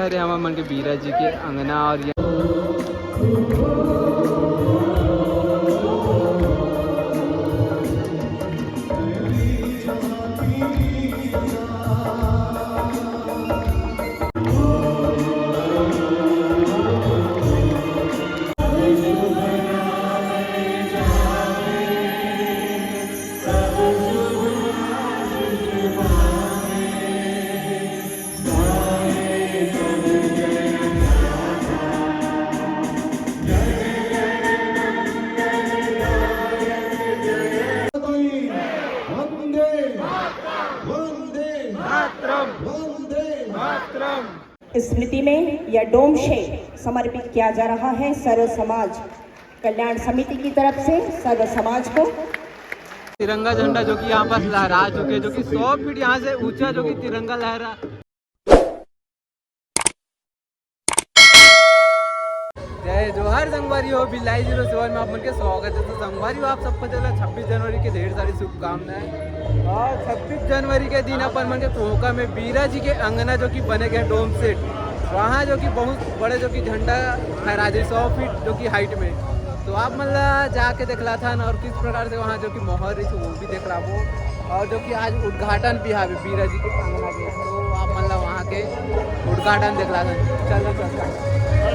अरे हम मन के बीरा जी के अंगना और स्मृति में यह डोम शे समर्पित किया जा रहा है सर्व समाज कल्याण समिति की तरफ से सर्व समाज को। तिरंगा झंडा जो कि यहाँ पर लहरा चुके, जो कि 100 फीट यहाँ से ऊंचा जो कि तिरंगा लहरा। जय जोहर संगवारी हो, बिलाई 07 में आप मन के स्वागत है। तो संगवारी हो, आप सबको चला 26 जनवरी के ढेर सारी शुभकामनाएं। और 26 जनवरी के दिन अपन मन के पोहका में बीरा जी के अंगना जो कि बने गए डोम सेट, वहाँ जो कि बहुत बड़े जो कि झंडा फहरा दे 100 फीट जो कि हाइट में। तो आप मतलब जाके देखला था और किस प्रकार से वहाँ जो कि मोहर रही थी वो भी देख रहा वो। और जो कि आज उद्घाटन भी है बीरा जी के अंगना के, तो आप मतलब वहाँ के उद्घाटन देखला था। चलता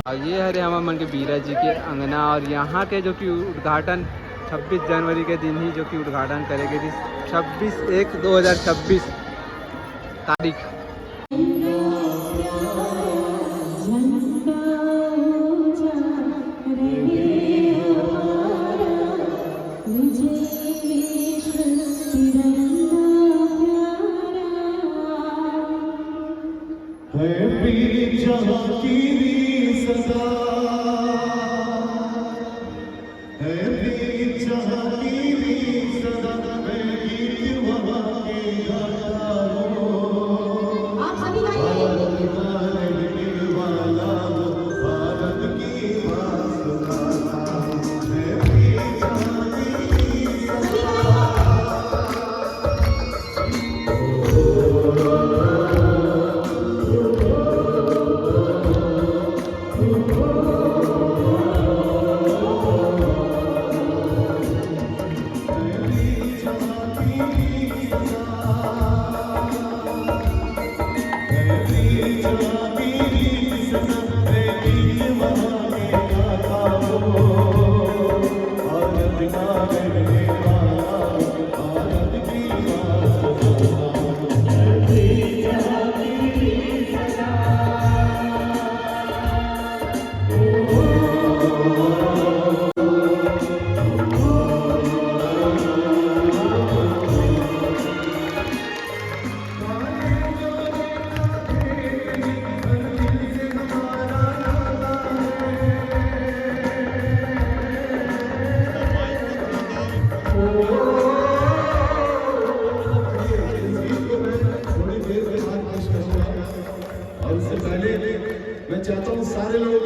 और ये हरे हम मन के बीरा जी के अंगना और यहाँ के जो कि उद्घाटन 26 जनवरी के दिन ही जो कि उद्घाटन करेंगे थी 26/1/2026 तारीख। मैं चाहता हूँ सारे लोग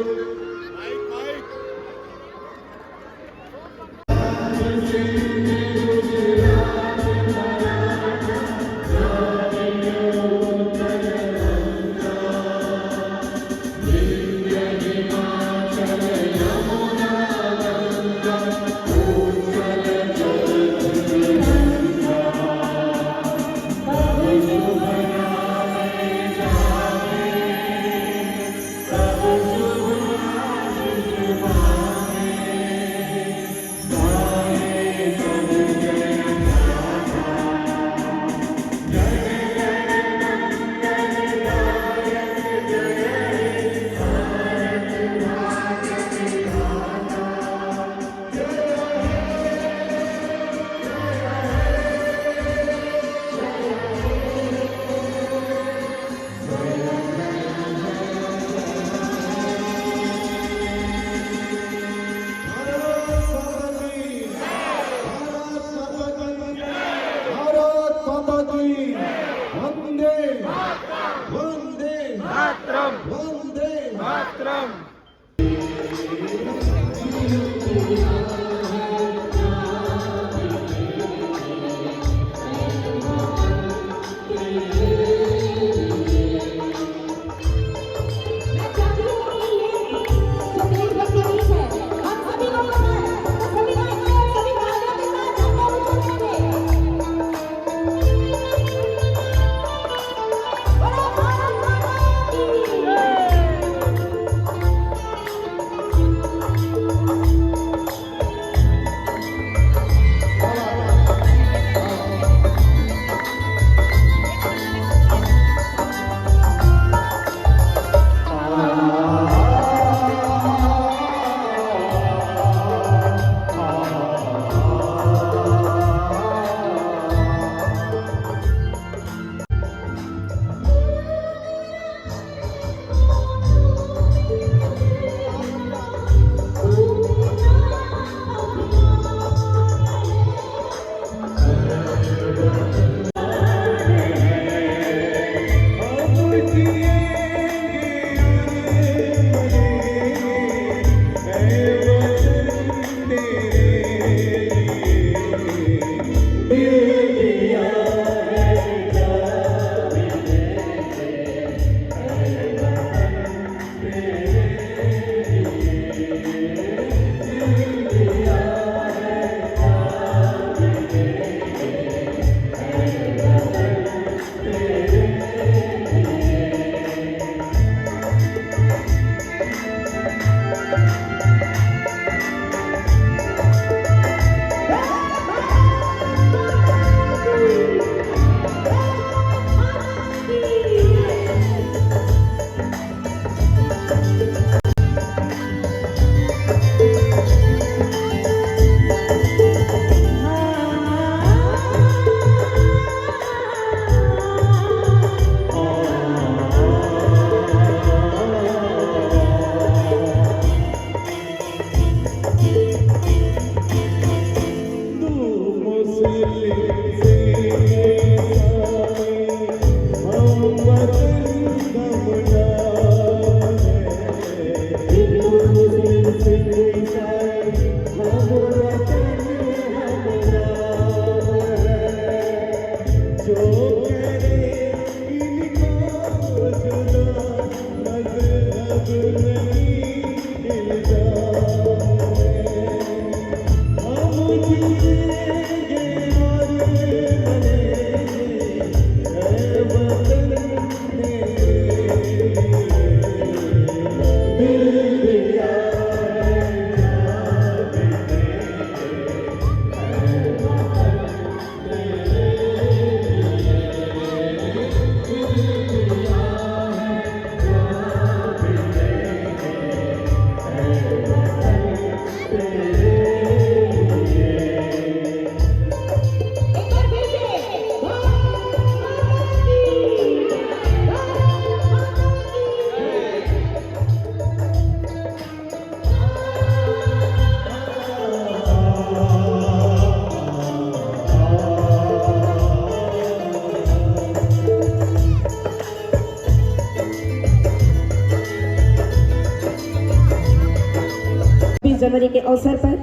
जनवरी के अवसर पर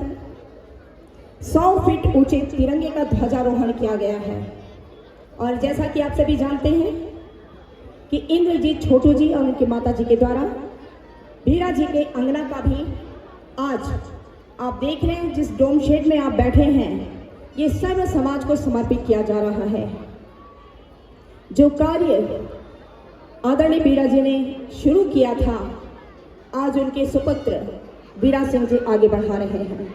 100 फीट ऊंचे तिरंगे का ध्वजारोहण किया गया है। और जैसा कि आप सभी जानते हैं कि इंद्रजीत छोटू जी और उनकी माता जी के द्वारा बीरा जी के अंगना का भी आज आप देख रहे हैं, जिस डोम शेड में आप बैठे हैं, ये सर्व समाज को समर्पित किया जा रहा है। जो कार्य आदरणीय बीरा जी ने शुरू किया था, आज उनके सुपुत्र बीरा सिंह जी आगे बढ़ा रहे हैं।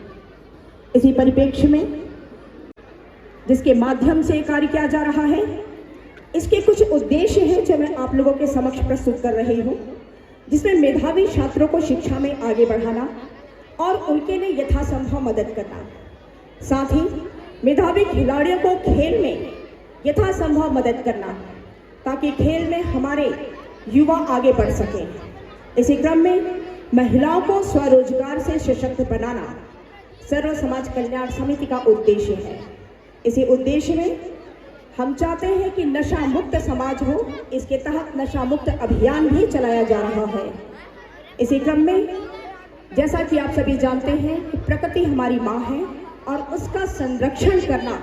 इसी परिप्रेक्ष्य में जिसके माध्यम से कार्य किया जा रहा है, इसके कुछ उद्देश्य हैं जो मैं आप लोगों के समक्ष प्रस्तुत कर रही हूँ, जिसमें मेधावी छात्रों को शिक्षा में आगे बढ़ाना और उनके लिए यथासंभव मदद करना, साथ ही मेधावी खिलाड़ियों को खेल में यथासंभव मदद करना ताकि खेल में हमारे युवा आगे बढ़ सकें। इसी क्रम में महिलाओं को स्वरोजगार से सशक्त बनाना सर्व समाज कल्याण समिति का उद्देश्य है। इसी उद्देश्य में हम चाहते हैं कि नशा मुक्त समाज हो। इसके तहत नशा मुक्त अभियान भी चलाया जा रहा है। इसी क्रम में जैसा कि आप सभी जानते हैं कि प्रकृति हमारी माँ है और उसका संरक्षण करना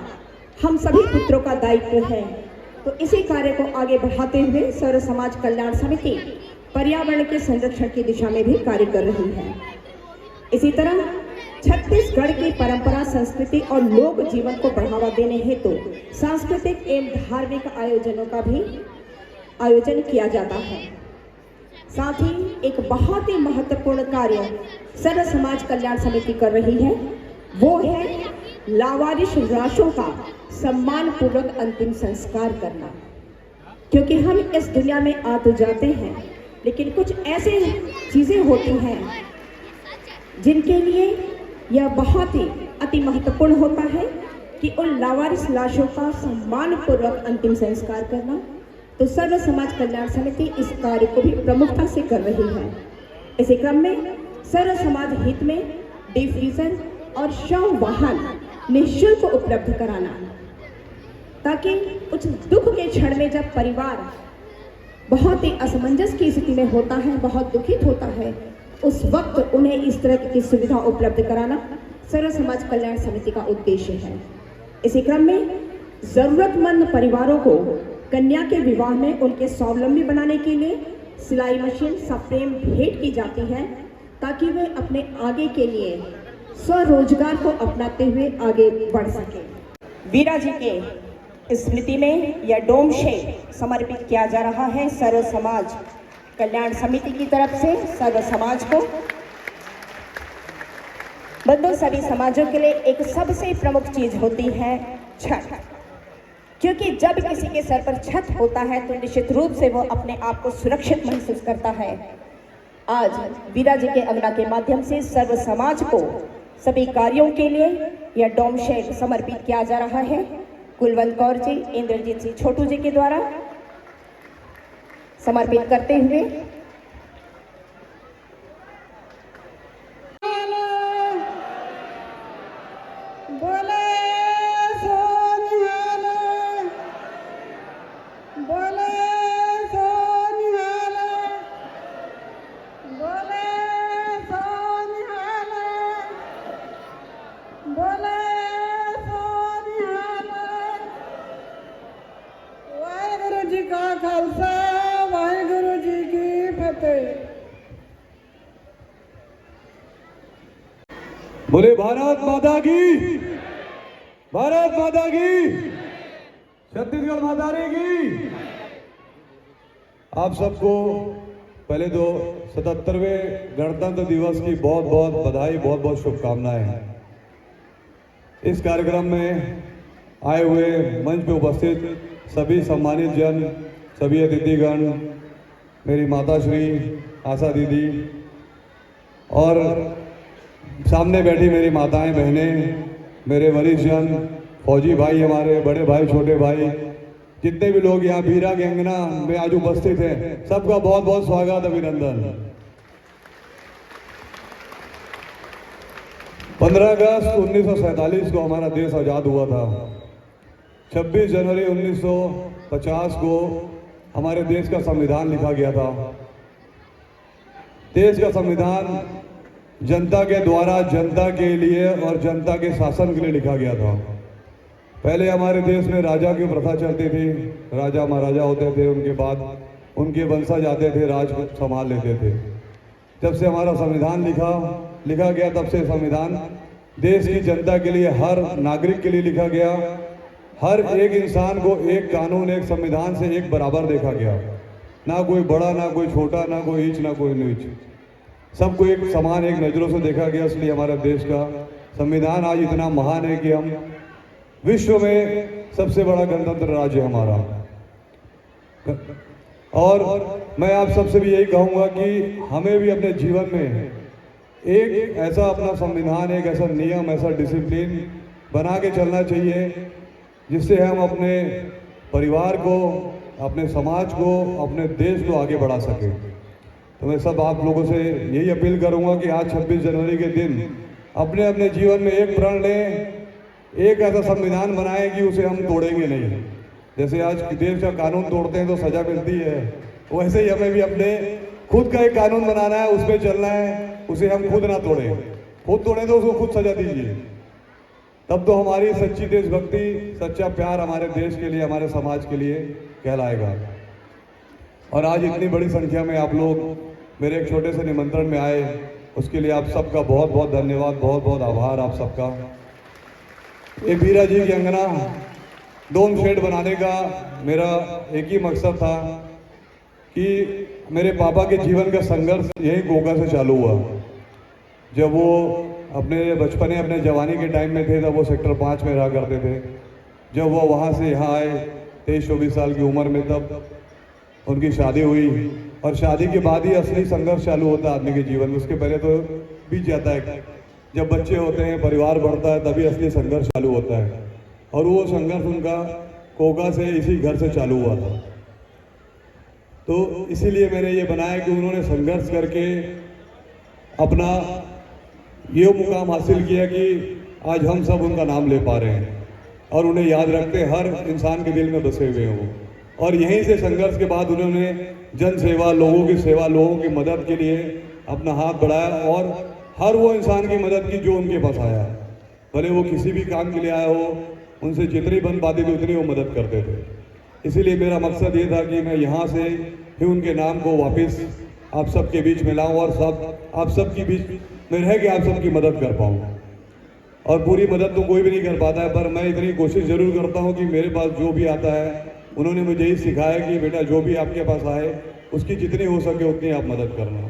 हम सभी पुत्रों का दायित्व है। तो इसी कार्य को आगे बढ़ाते हुए सर्व समाज कल्याण समिति पर्यावरण के संरक्षण की दिशा में भी कार्य कर रही है। इसी तरह छत्तीसगढ़ की परंपरा, संस्कृति और लोक जीवन को बढ़ावा देने हेतु सांस्कृतिक एवं धार्मिक आयोजनों का भी आयोजन किया जाता है। साथ ही एक बहुत ही महत्वपूर्ण कार्य सर्व समाज कल्याण समिति कर रही है, वो है लावारिश लाशों का सम्मान पूर्वक अंतिम संस्कार करना। क्योंकि हम इस दुनिया में आ तो जाते हैं, लेकिन कुछ ऐसे चीजें होती हैं जिनके लिए यह बहुत ही अति महत्वपूर्ण होता है कि उन लावारिस लाशों का सम्मान पूर्वक अंतिम संस्कार करना। तो सर्व समाज कल्याण समिति इस कार्य को भी प्रमुखता से कर रही है। इसी क्रम में सर्व समाज हित में डिफ्रीजर और शव वाहन निःशुल्क उपलब्ध कराना, ताकि उस दुख के क्षण में जब परिवार बहुत ही असमंजस की स्थिति में होता है, बहुत दुखित होता है, उस वक्त उन्हें इस तरह की सुविधा उपलब्ध कराना सर्व समाज कल्याण समिति का उद्देश्य है। इसी क्रम में जरूरतमंद परिवारों को कन्या के विवाह में उनके स्वावलंबी बनाने के लिए सिलाई मशीन सप्रेम भेंट की जाती है, ताकि वे अपने आगे के लिए स्वरोजगार को अपनाते हुए आगे बढ़ सके। बीरा जी के स्मृति में यह डोम शेड समर्पित किया जा रहा है सर्व समाज कल्याण समिति की तरफ से सर्व समाज को। बंधु, सभी समाजों के लिए एक सबसे प्रमुख चीज होती है छत, क्योंकि जब किसी के सर पर छत होता है तो निश्चित रूप से वो अपने आप को सुरक्षित महसूस करता है। आज बीरा जी के अंगना के माध्यम से सर्व समाज को सभी कार्यों के लिए यह डोम शेड समर्पित किया जा रहा है। कुलवंत कौर जी, इंद्रजीत सिंह छोटू जी के द्वारा समर्पित करते हुए खालसा वाहेगुरु जी की फतेह। बोले भारत माता की, भारत माता की, छत्तीसगढ़ माता की। आप सबको पहले तो 77वें गणतंत्र दिवस की बहुत बहुत बधाई, बहुत बहुत शुभकामनाएं। इस कार्यक्रम में आए हुए मंच पे उपस्थित सभी सम्मानित जन, सभी अतिथिगण, मेरी माता श्री आशा दीदी और सामने बैठी मेरी माताएं बहनें, मेरे वरिष्ठ जन, फौजी भाई, हमारे बड़े भाई, छोटे भाई, जितने भी लोग यहाँ बीरा के अंगना में आज उपस्थित हैं, सबका बहुत बहुत स्वागत, अभिनंदन। 15 अगस्त 1947 को हमारा देश आज़ाद हुआ था। 26 जनवरी 1950 को हमारे देश का संविधान लिखा गया था। देश का संविधान जनता के द्वारा, जनता के लिए और जनता के शासन के लिए लिखा गया था। पहले हमारे देश में राजा की प्रथा चलती थी, राजा महाराजा होते थे, उनके बाद उनके वंशज आते थे, राज संभाल लेते थे। जब से हमारा संविधान लिखा गया, तब से संविधान देश की जनता के लिए, हर नागरिक के लिए लिखा गया। हर एक इंसान को एक कानून, एक संविधान से एक बराबर देखा गया, ना कोई बड़ा, ना कोई छोटा, ना कोई नीच, ना कोई नीच, सबको एक समान, एक नज़रों से देखा गया। इसलिए हमारे देश का संविधान आज इतना महान है कि हम विश्व में सबसे बड़ा गणतंत्र राज्य हमारा। और मैं आप सबसे भी यही कहूँगा कि हमें भी अपने जीवन में एक ऐसा अपना संविधान, एक ऐसा नियम, ऐसा डिसिप्लिन बना के चलना चाहिए जिससे हम अपने परिवार को, अपने समाज को, अपने देश को आगे बढ़ा सकें। तो मैं सब आप लोगों से यही अपील करूंगा कि आज 26 जनवरी के दिन अपने अपने जीवन में एक प्रण लें, एक ऐसा संविधान बनाएं कि उसे हम तोड़ेंगे नहीं। जैसे आज देश का कानून तोड़ते हैं तो सजा मिलती है, वैसे ही हमें भी अपने खुद का एक कानून बनाना है, उस पर चलना है, उसे हम खुद ना तोड़ें। खुद तोड़ें तो उसको खुद सजा दीजिए, तब तो हमारी सच्ची देशभक्ति, सच्चा प्यार हमारे देश के लिए, हमारे समाज के लिए कहलाएगा। और आज इतनी बड़ी संख्या में आप लोग मेरे एक छोटे से निमंत्रण में आए, उसके लिए आप सबका बहुत बहुत धन्यवाद, बहुत बहुत आभार आप सबका। ये बीरा जी की अंगना डोम शेड बनाने का मेरा एक ही मकसद था कि मेरे पापा के जीवन का संघर्ष यही गोगा से चालू हुआ। जब वो अपने बचपने, अपने जवानी के टाइम में थे, तब वो सेक्टर 5 में रहा करते थे। जब वो वहाँ से यहाँ आए 23-24 साल की उम्र में, तब उनकी शादी हुई। और शादी के बाद ही असली संघर्ष चालू होता है आदमी के जीवन में, उसके पहले तो बीत जाता है। जब बच्चे होते हैं, परिवार बढ़ता है, तभी असली संघर्ष चालू होता है। और वो संघर्ष उनका कोगा से, इसी घर से चालू हुआ था। तो इसीलिए मैंने ये बनाया कि उन्होंने संघर्ष करके अपना ये मुकाम हासिल किया कि आज हम सब उनका नाम ले पा रहे हैं और उन्हें याद रखते हर इंसान के दिल में बसे हुए हैं वो। और यहीं से संघर्ष के बाद उन्होंने जन सेवा, लोगों की सेवा, लोगों की मदद के लिए अपना हाथ बढ़ाया और हर वो इंसान की मदद की जो उनके पास आया, भले वो किसी भी काम के लिए आया हो, उनसे जितनी बन पाती थी उतनी वो मदद करते थे। इसीलिए मेरा मकसद ये था कि मैं यहाँ से ही उनके नाम को वापस आप सबके बीच में लाऊं और आप सबके बीच में रह के आप सबकी मदद कर पाऊँ। और पूरी मदद तो कोई भी नहीं कर पाता है, पर मैं इतनी कोशिश ज़रूर करता हूँ कि मेरे पास जो भी आता है, उन्होंने मुझे यही सिखाया कि बेटा जो भी आपके पास आए उसकी जितनी हो सके उतनी आप मदद करना।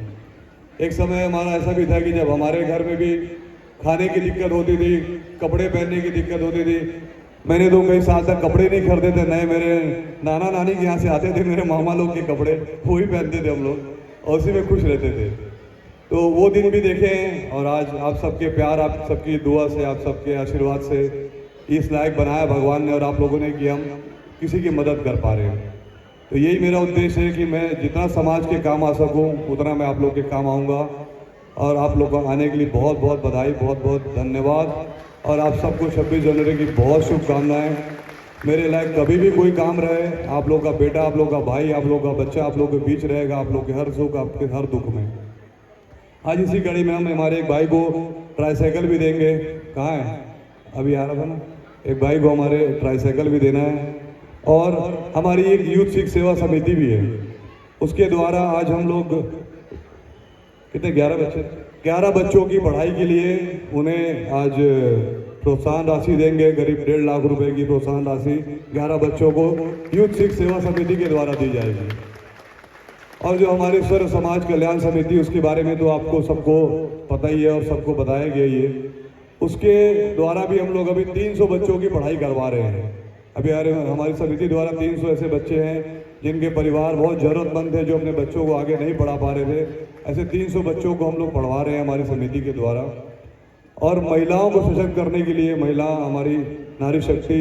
एक समय हमारा ऐसा भी था कि जब हमारे घर में भी खाने की दिक्कत होती थी, कपड़े पहनने की दिक्कत होती थी, मैंने तो कई साल तक कपड़े नहीं खरीदे थे नए। मेरे नाना नानी के यहाँ से आते थे मेरे मामा लोग के कपड़े, वो ही पहनते थे हम लोग और उसी में खुश रहते थे। तो वो दिन भी देखे हैं और आज आप सबके प्यार, आप सबकी दुआ से, आप सबके आशीर्वाद से इस लायक बनाया भगवान ने और आप लोगों ने कि हम किसी की मदद कर पा रहे हैं। तो यही मेरा उद्देश्य है कि मैं जितना समाज के काम आ सकूं उतना मैं आप लोग के काम आऊँगा। और आप लोग को आने के लिए बहुत बहुत बधाई, बहुत बहुत धन्यवाद। और आप सबको 26 जनवरी की बहुत शुभकामनाएं। मेरे लायक कभी भी कोई काम रहे, आप लोग का बेटा, आप लोग का भाई, आप लोग का बच्चा आप लोग के बीच रहेगा, आप लोग के हर सुख, आपके हर दुख में। आज इसी कड़ी में हम हमारे एक भाई को ट्राईसाइकिल भी देंगे। कहाँ है? अभी आ रहा था ना, एक भाई को हमारे ट्राईसाइकिल भी देना है। और हमारी एक यूथ सिख सेवा समिति भी है, उसके द्वारा आज हम लोग कितने 11 बच्चों की पढ़ाई के लिए उन्हें आज प्रोत्साहन राशि देंगे। करीब 1.5 लाख रुपए की प्रोत्साहन राशि 11 बच्चों को यूथ सिख सेवा समिति के द्वारा दी जाएगी। और जो हमारे सर्व समाज कल्याण समिति, उसके बारे में तो आपको सबको पता ही है और सबको बताया गया ही है। उसके द्वारा भी हम लोग अभी 300 बच्चों की पढ़ाई करवा रहे हैं। अभी हमारी समिति द्वारा 300 ऐसे बच्चे हैं जिनके परिवार बहुत ज़रूरतमंद थे, जो अपने बच्चों को आगे नहीं पढ़ा पा रहे थे। ऐसे 300 बच्चों को हम लोग पढ़वा रहे हैं हमारी समिति के द्वारा। और महिलाओं को सशक्त करने के लिए, महिला हमारी नारी शक्ति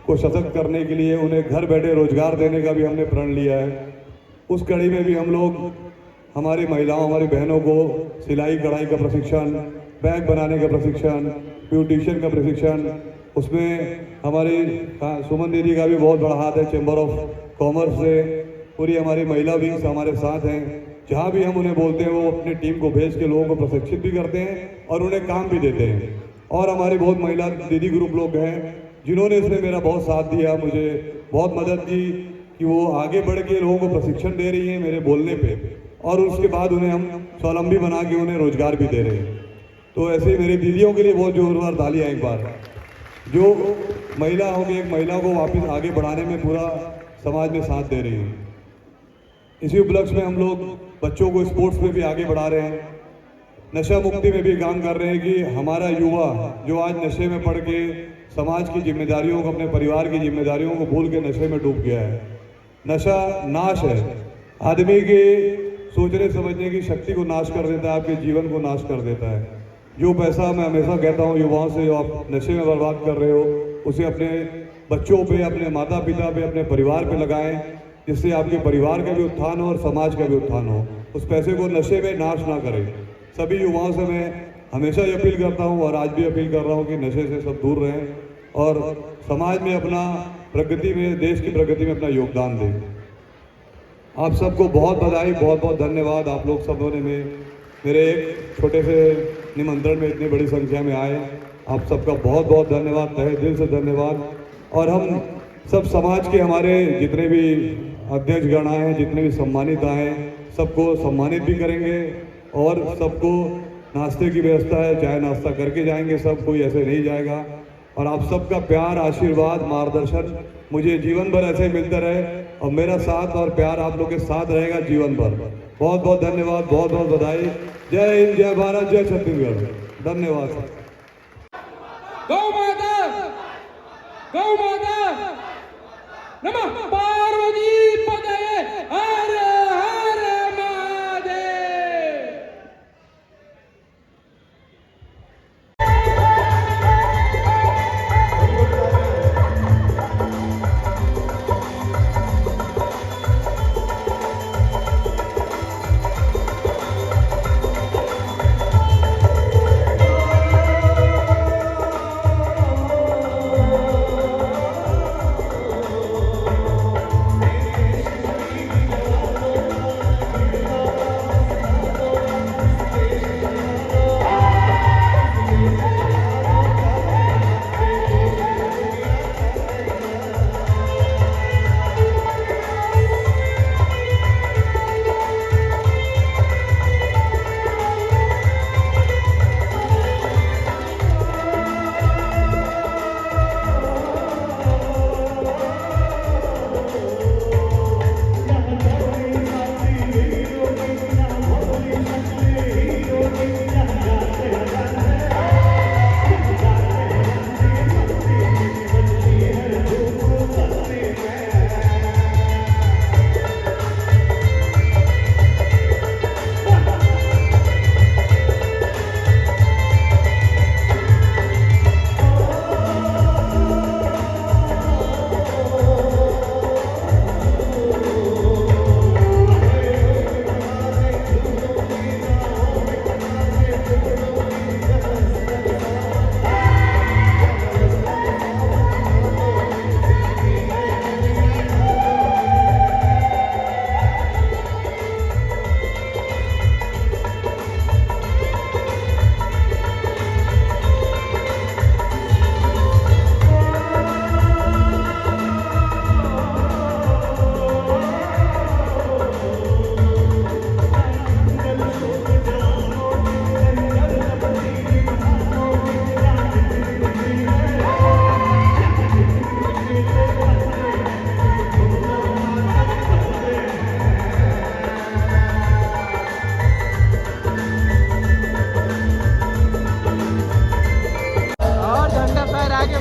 को सशक्त करने के लिए उन्हें घर बैठे रोजगार देने का भी हमने प्रण लिया है। उस कड़ी में भी हम लोग हमारी महिलाओं, हमारी बहनों को सिलाई कढ़ाई का प्रशिक्षण, बैग बनाने का प्रशिक्षण, ब्यूटिशियन का प्रशिक्षण, उसमें हमारी सुमन दीदी का भी बहुत बड़ा हाथ है। चैम्बर ऑफ कॉमर्स से पूरी हमारी महिला विंग्स हमारे साथ हैं। जहाँ भी हम उन्हें बोलते हैं वो अपनी टीम को भेज के लोगों को प्रशिक्षित भी करते हैं और उन्हें काम भी देते हैं। और हमारी बहुत महिला दीदी ग्रुप लोग हैं जिन्होंने इसमें मेरा बहुत साथ दिया, मुझे बहुत मदद की कि वो आगे बढ़ के लोगों को प्रशिक्षण दे रही हैं मेरे बोलने पे, और उसके बाद उन्हें हम स्वावलंबी बना के उन्हें रोजगार भी दे रहे हैं। तो ऐसे मेरी दीदियों के लिए बहुत जोरदार तालियां एक बार, जो महिला होगी, एक महिला को वापस आगे बढ़ाने में पूरा समाज में साथ दे रही है। इसी उपलक्ष्य में हम लोग बच्चों को स्पोर्ट्स में भी आगे बढ़ा रहे हैं, नशा मुक्ति में भी काम कर रहे हैं कि हमारा युवा जो आज नशे में पड़ के समाज की जिम्मेदारियों को, अपने परिवार की जिम्मेदारियों को भूल के नशे में डूब गया है। नशा नाश है, आदमी के सोचने समझने की शक्ति को नाश कर देता है, आपके जीवन को नाश कर देता है। जो पैसा मैं हमेशा कहता हूँ युवाओं से, जो आप नशे में बर्बाद कर रहे हो उसे अपने बच्चों पे, अपने माता पिता पे, अपने परिवार पे लगाएं, जिससे आपके परिवार का भी उत्थान हो और समाज का भी उत्थान हो। उस पैसे को नशे में नाश ना करें। सभी युवाओं से मैं हमेशा ये अपील करता हूँ और आज भी अपील कर रहा हूँ कि नशे से सब दूर रहें और समाज में अपना प्रगति में, देश की प्रगति में अपना योगदान दें। आप सबको बहुत बधाई, बहुत बहुत धन्यवाद। आप लोग सबों ने मेरे एक छोटे से निमंत्रण में इतनी बड़ी संख्या में आए, आप सबका बहुत बहुत धन्यवाद, तहे दिल से धन्यवाद। और हम सब समाज के हमारे जितने भी अध्यक्षगण आए हैं, जितने भी सम्मानित आए हैं, सबको सम्मानित भी करेंगे और सबको नाश्ते की व्यवस्था है, चाय नाश्ता करके जाएंगे, सब कोई ऐसे नहीं जाएगा। और आप सबका प्यार, आशीर्वाद, मार्गदर्शन मुझे जीवन भर ऐसे मिलता रहे और मेरा साथ और प्यार आप लोग के साथ रहेगा जीवन भर। बहुत बहुत धन्यवाद, बहुत बहुत बधाई। जय हिंद, जय भारत, जय छत्तीसगढ़। धन्यवाद। गौ माता, गौ माता, नमः पार्वती पतये, हर हर महादेव।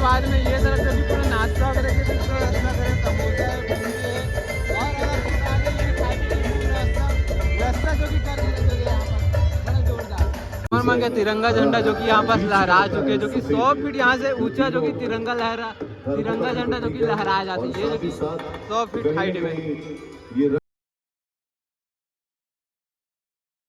बाद में ये तरफ से भी पूरा नाश्ता वगैरह के व्यवस्था करें, समोसा है, भिंडी है और अगर कुछ आगे ये खाने की व्यवस्था जो कि कर रही है यहाँ पर बड़ा जोरदार। और मांगे तिरंगा झंडा जो कि यहाँ पर लहरा चुके, जो कि 100 फीट यहाँ से ऊंचा जो कि तिरंगा झंडा जो कि लहराया जाता है, ये जो कि 100 फीट हाइट में।